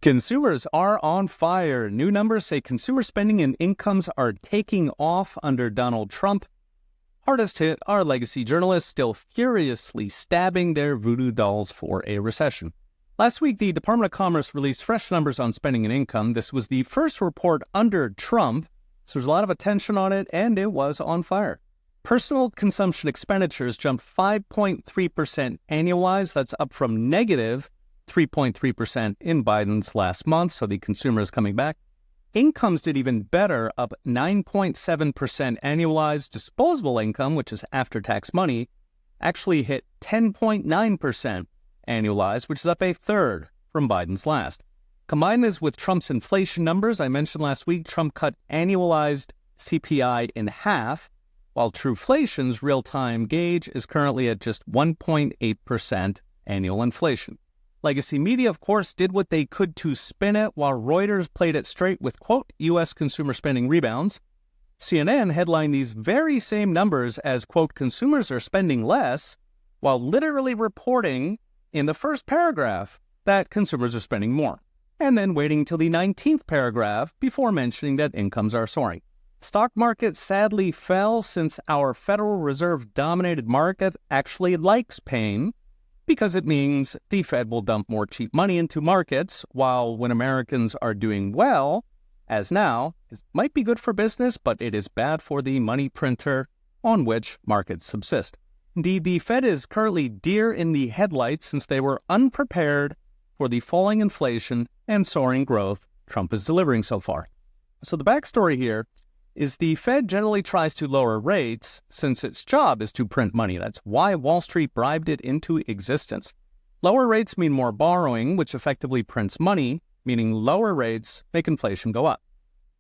Consumers are on fire. New numbers say consumer spending and incomes are taking off under Donald Trump. Hardest hit are legacy journalists still furiously stabbing their voodoo dolls for a recession. Last week, the Department of Commerce released fresh numbers on spending and income. This was the first report under Trump, so there's a lot of attention on it, and it was on fire. Personal consumption expenditures jumped 5.3% annualized. That's up from negative 3.3% in Biden's last month, so the consumer is coming back. Incomes did even better, up 9.7% annualized. Disposable income, which is after-tax money, actually hit 10.9% annualized, which is up a third from Biden's last. Combine this with Trump's inflation numbers. I mentioned last week, Trump cut annualized CPI in half, while Truflation's real-time gauge is currently at just 1.8% annual inflation. Legacy media, of course, did what they could to spin it, while Reuters played it straight with, quote, U.S. consumer spending rebounds. CNN headlined these very same numbers as, quote, consumers are spending less, while literally reporting in the first paragraph that consumers are spending more, and then waiting till the 19th paragraph before mentioning that incomes are soaring. Stock market sadly fell since our Federal Reserve-dominated market actually likes pain, because it means the Fed will dump more cheap money into markets, while when Americans are doing well, as now, it might be good for business, but it is bad for the money printer on which markets subsist. Indeed, the Fed is currently deer in the headlights since they were unprepared for the falling inflation and soaring growth Trump is delivering so far. So the backstory here is the Fed generally tries to lower rates since its job is to print money. That's why Wall Street bribed it into existence. Lower rates mean more borrowing, which effectively prints money, meaning lower rates make inflation go up.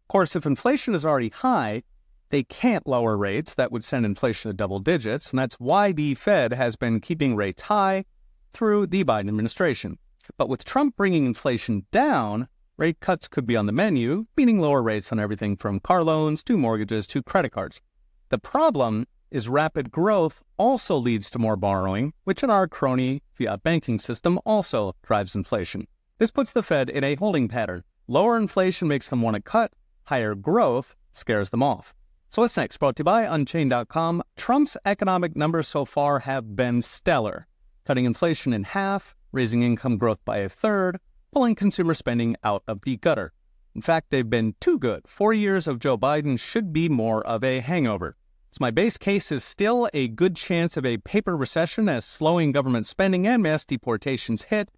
Of course, if inflation is already high, they can't lower rates. That would send inflation to double digits, and that's why the Fed has been keeping rates high through the Biden administration. But with Trump bringing inflation down, rate cuts could be on the menu, meaning lower rates on everything from car loans to mortgages to credit cards. The problem is rapid growth also leads to more borrowing, which in our crony fiat banking system also drives inflation. This puts the Fed in a holding pattern. Lower inflation makes them want to cut, higher growth scares them off. So what's next? Brought to you by Unchained.com. Trump's economic numbers so far have been stellar, cutting inflation in half, raising income growth by a third, pulling consumer spending out of the gutter. In fact, they've been too good. 4 years of Joe Biden should be more of a hangover. So my base case is still a good chance of a paper recession as slowing government spending and mass deportations hit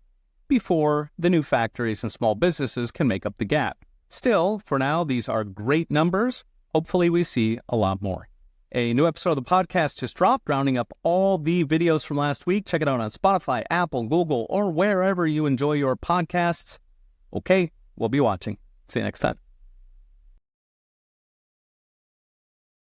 before the new factories and small businesses can make up the gap. Still, for now, these are great numbers. Hopefully we see a lot more. A new episode of the podcast just dropped, rounding up all the videos from last week. Check it out on Spotify, Apple, Google, or wherever you enjoy your podcasts. Okay, we'll be watching. See you next time.